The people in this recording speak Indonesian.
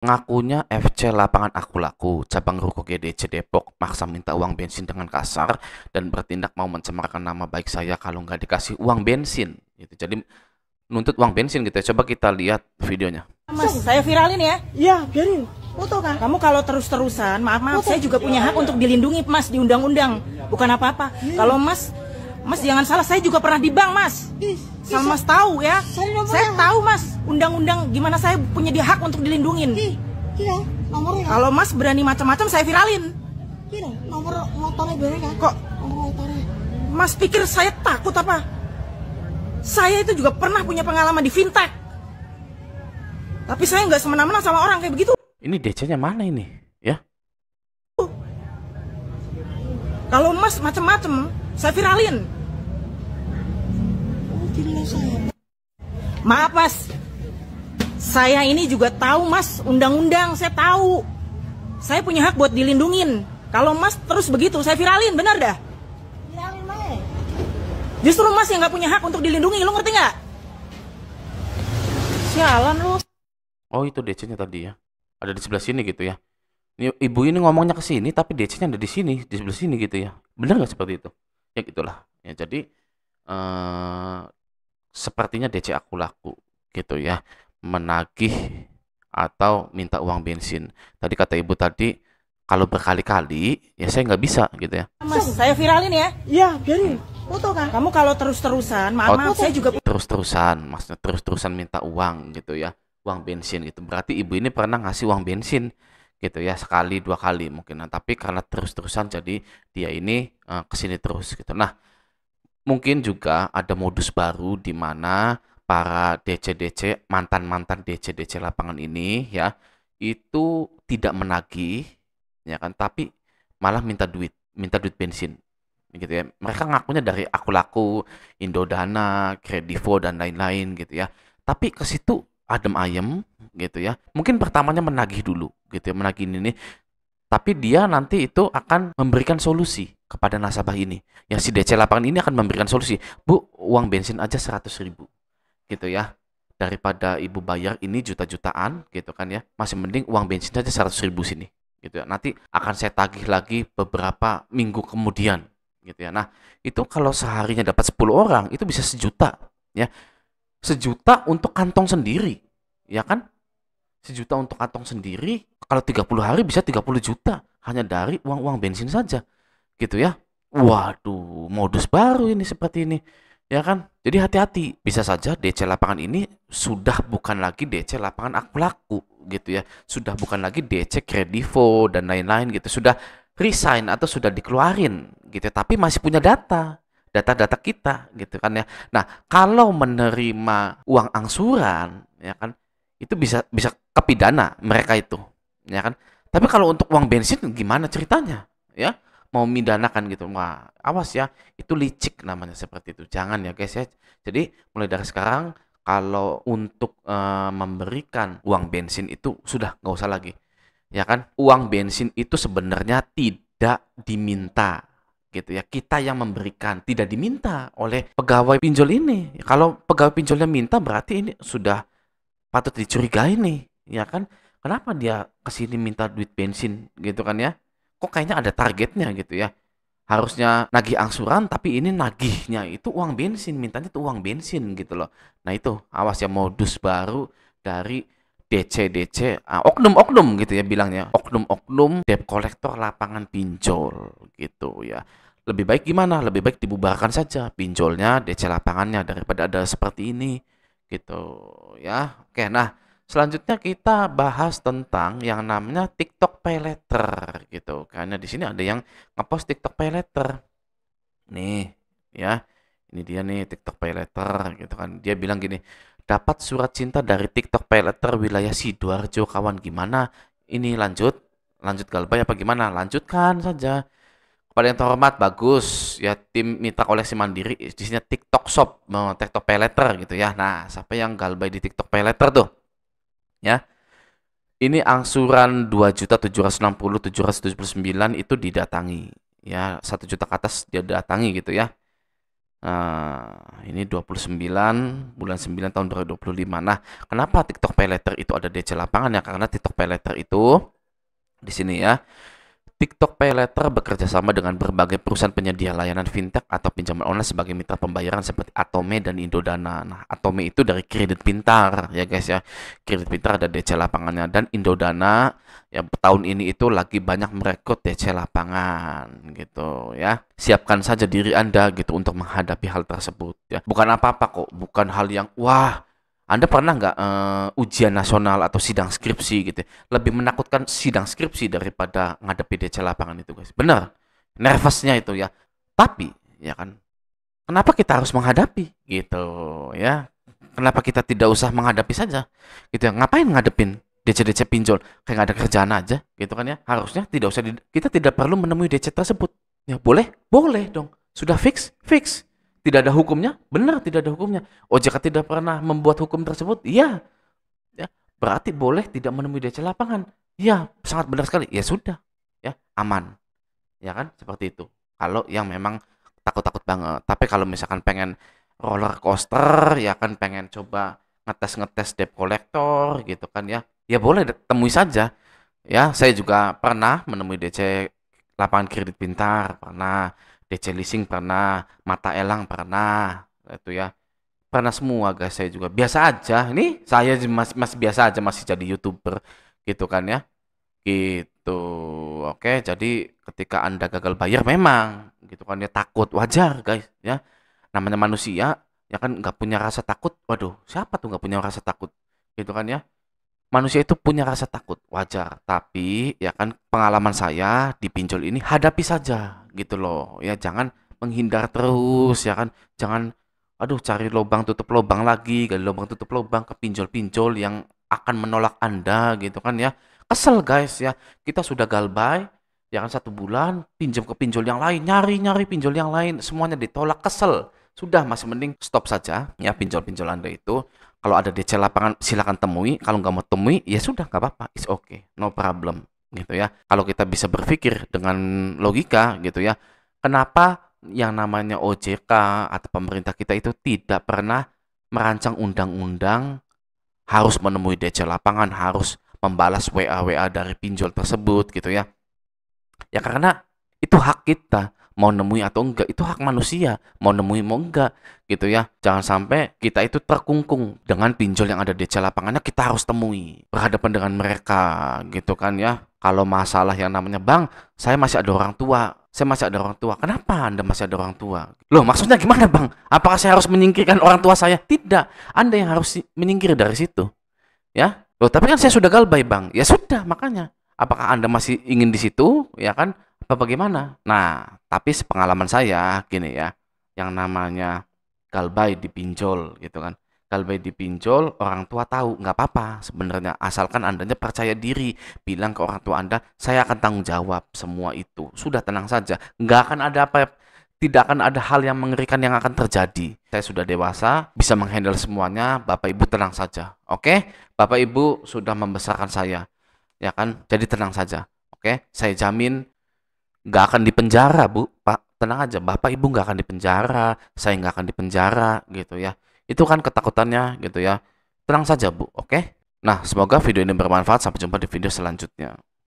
Ngakunya FC Lapangan Aku Laku, cabang Ruko GDC Depok, maksa minta uang bensin dengan kasar dan bertindak mau mencemarkan nama baik saya kalau nggak dikasih uang bensin. Gitu. Jadi nuntut uang bensin gitu ya. Coba kita lihat videonya. Mas, saya viralin ya. Iya, biarin. Foto kan? Kamu kalau terus-terusan, maaf, saya juga punya hak untuk dilindungi, Mas, di undang-undang. Bukan apa-apa. Kalau Mas jangan salah, saya juga pernah di bank, Mas. Sama Mas tahu ya. Saya tahu, Mas, undang-undang gimana saya punya hak untuk dilindungin. Iya, nomornya kan? Kalau Mas berani macam-macam, saya viralin. Iya, nomor motornya biarin kan? Kok Nomor motornya. Mas pikir saya takut apa? Saya itu juga pernah punya pengalaman di fintech. Tapi saya nggak semena-mena sama orang kayak begitu. Ini DC-nya mana ini? Ya. Kalau Mas macam-macam, saya viralin. Oh, tidak saya. Maaf, Mas. Saya ini juga tahu, Mas, undang-undang, saya tahu. Saya punya hak buat dilindungin. Kalau Mas terus begitu, saya viralin, benar dah. Viralin, Mas. Justru Mas yang nggak punya hak untuk dilindungi, lu ngerti nggak? Sialan lu. Oh, itu DC-nya tadi ya. Ada di sebelah sini gitu ya. Ini ibu ini ngomongnya ke sini tapi DC-nya ada di sini, di sebelah sini gitu ya. Benar nggak seperti itu? Ya gitulah. Ya jadi sepertinya DC Aku Laku gitu ya, menagih atau minta uang bensin. Tadi kata ibu tadi kalau berkali-kali ya saya nggak bisa gitu ya. Mas, saya viralin ya. Iya, biarin. Foto kan? Kamu kalau terus-terusan, maaf, saya juga Terus-terusan, maksudnya terus-terusan minta uang gitu ya, uang bensin gitu. Berarti ibu ini pernah ngasih uang bensin gitu ya, sekali dua kali mungkin. Nah, tapi karena terus-terusan jadi dia ini kesini terus gitu. Nah, mungkin juga ada modus baru di mana para DC-DC, mantan-mantan DC-DC lapangan ini ya, itu tidak menagih ya kan, tapi malah minta duit bensin gitu ya. Mereka ngakunya dari Aku Laku, Indodana, Kredivo dan lain-lain gitu ya. Tapi ke situ adem ayem gitu ya. Mungkin pertamanya menagih dulu gitu ya, menagih ini. Tapi dia nanti itu akan memberikan solusi kepada nasabah ini. Ya si DC lapangan ini akan memberikan solusi. Bu, uang bensin aja 100.000 gitu ya. Daripada ibu bayar ini juta-jutaan gitu kan ya. Masih mending uang bensin aja 100.000 sini gitu ya. Nanti akan saya tagih lagi beberapa minggu kemudian gitu ya. Nah, itu kalau seharinya dapat 10 orang itu bisa 1 juta ya. 1 juta untuk kantong sendiri, ya kan? 1 juta untuk kantong sendiri, kalau 30 hari bisa 30 juta hanya dari uang-uang bensin saja, gitu ya. Waduh, modus baru ini seperti ini, ya kan? Jadi hati-hati, bisa saja DC lapangan ini sudah bukan lagi DC lapangan Aku Laku, gitu ya. Sudah bukan lagi DC Kredivo dan lain-lain gitu. Sudah resign atau sudah dikeluarin, gitu. Tapi masih punya data-data kita, gitu kan ya. Nah, kalau menerima uang angsuran, ya kan? Itu bisa bisa kepidana mereka itu, ya kan. Tapi kalau untuk uang bensin gimana ceritanya, ya mau midanakan gitu, wah awas ya, itu licik namanya seperti itu, jangan ya guys ya. Jadi mulai dari sekarang kalau untuk memberikan uang bensin itu sudah nggak usah lagi, ya kan. Uang bensin itu sebenarnya tidak diminta gitu ya, kita yang memberikan, tidak diminta oleh pegawai pinjol ini. Kalau pegawai pinjolnya minta berarti ini sudah patut dicurigai nih, ya kan? Kenapa dia kesini minta duit bensin gitu kan ya? Kok kayaknya ada targetnya gitu ya? Harusnya nagih angsuran, tapi ini nagihnya itu uang bensin, mintanya tuh uang bensin gitu loh. Nah itu, awas ya modus baru dari DC-DC, oknum-oknum gitu ya bilangnya. Oknum-oknum debt kolektor lapangan pinjol gitu ya. Lebih baik gimana? Lebih baik dibubarkan saja pinjolnya, DC lapangannya daripada ada seperti ini gitu ya. Oke, nah selanjutnya kita bahas tentang yang namanya TikTok Pay Later gitu. Karena di sini ada yang ngepost TikTok Pay Later. Nih, ya. Ini dia nih TikTok Pay Later gitu kan. Dia bilang gini, dapat surat cinta dari TikTok Pay Later wilayah Sidoarjo kawan, gimana? Ini lanjut galbay apa gimana? Lanjutkan saja. Kepada yang terhormat, bagus ya, tim mitra koleksi mandiri di sini TikTok Shop, mau TikTok Pay Later gitu ya. Nah, siapa yang galbay di TikTok Pay Later tuh? Ya, ini angsuran 2.760.779 itu didatangi. Ya, 1 juta ke atas dia datangi gitu ya. Nah, ini 29 bulan 9 tahun 2025. Nah, kenapa TikTok Pay Later itu ada DC lapangan ya? Karena TikTok Pay Later itu di sini ya. TikTok Pay Later bekerja sama dengan berbagai perusahaan penyedia layanan fintech atau pinjaman online sebagai mitra pembayaran seperti Atome dan Indodana. Nah, Atome itu dari Kredit Pintar ya guys ya. Kredit Pintar ada DC lapangannya, dan Indodana yang tahun ini itu lagi banyak merekrut DC lapangan gitu ya. Siapkan saja diri Anda gitu untuk menghadapi hal tersebut ya. Bukan apa-apa kok, bukan hal yang wah. Anda pernah nggak ujian nasional atau sidang skripsi gitu ya? Lebih menakutkan sidang skripsi daripada ngadepi DC lapangan itu guys. Bener, nervousnya itu ya. Tapi ya kan, kenapa kita harus menghadapi gitu ya? Kenapa kita tidak usah menghadapi saja gitu ya? Ngapain ngadepin DC-DC pinjol kayak nggak ada kerjaan aja gitu kan ya? Harusnya tidak usah kita tidak perlu menemui DC tersebut. Ya boleh, boleh dong. Sudah fix, fix. Tidak ada hukumnya? Benar, tidak ada hukumnya. OJK tidak pernah membuat hukum tersebut? Iya. Ya, berarti boleh tidak menemui DC lapangan. Iya, sangat benar sekali. Ya sudah, ya aman. Ya kan, seperti itu. Kalau yang memang takut-takut banget. Tapi kalau misalkan pengen roller coaster, ya kan pengen coba ngetes-ngetes debt collector gitu kan ya. Ya boleh temui saja. Ya, saya juga pernah menemui DC lapangan Kredit Pintar, pernah DC leasing, pernah mata elang, pernah itu ya, pernah semua guys. Saya juga biasa aja, ini saya masih biasa aja, masih jadi YouTuber gitu kan ya, gitu. Oke, jadi ketika Anda gagal bayar memang gitu kan ya, takut, wajar guys ya, namanya manusia ya kan, nggak punya rasa takut. Waduh, siapa tuh nggak punya rasa takut gitu kan ya. Manusia itu punya rasa takut, wajar. Tapi ya kan, pengalaman saya di pinjol ini, hadapi saja gitu loh. Ya jangan menghindar terus ya kan. Jangan aduh cari lubang tutup lubang lagi, gali lubang tutup lubang ke pinjol-pinjol yang akan menolak Anda gitu kan ya. Kesel guys ya. Kita sudah galbay ya kan 1 bulan, pinjam ke pinjol yang lain, nyari-nyari pinjol yang lain, semuanya ditolak, kesel. Sudah, masih mending stop saja ya pinjol-pinjol Anda itu. Kalau ada DC lapangan silakan temui. Kalau nggak mau temui ya sudah, nggak apa-apa, it's okay, no problem gitu ya. Kalau kita bisa berpikir dengan logika gitu ya, kenapa yang namanya OJK atau pemerintah kita itu tidak pernah merancang undang-undang harus menemui DC lapangan, harus membalas WA-WA dari pinjol tersebut gitu ya. Ya karena itu hak kita, mau nemui atau enggak, itu hak manusia, mau nemui mau enggak gitu ya. Jangan sampai kita itu terkungkung dengan pinjol yang ada di DC lapangannya, kita harus temui, berhadapan dengan mereka gitu kan ya. Kalau masalah yang namanya, "Bang, saya masih ada orang tua, saya masih ada orang tua." "Kenapa Anda masih ada orang tua?" "Loh, maksudnya gimana Bang? Apakah saya harus menyingkirkan orang tua saya?" Tidak, Anda yang harus menyingkir dari situ ya. "Loh, tapi kan saya sudah galbay Bang." Ya sudah, makanya apakah Anda masih ingin di situ ya kan, apa bagaimana? Nah, tapi sepengalaman saya gini ya, yang namanya galbay dipinjol gitu kan. Galbay dipinjol, orang tua tahu, nggak apa-apa sebenarnya, asalkan Andanya percaya diri, bilang ke orang tua Anda, "Saya akan tanggung jawab semua itu." Sudah, tenang saja. Nggak akan ada apa, tidak akan ada hal yang mengerikan yang akan terjadi. Saya sudah dewasa, bisa menghandle semuanya. Bapak Ibu tenang saja. Oke? Bapak Ibu sudah membesarkan saya. Ya kan? Jadi tenang saja. Oke? Saya jamin nggak akan dipenjara, Bu. Pak, tenang aja. Bapak Ibu nggak akan dipenjara. Saya nggak akan dipenjara gitu ya. Itu kan ketakutannya gitu ya. Tenang saja, Bu. Oke? Nah, semoga video ini bermanfaat. Sampai jumpa di video selanjutnya.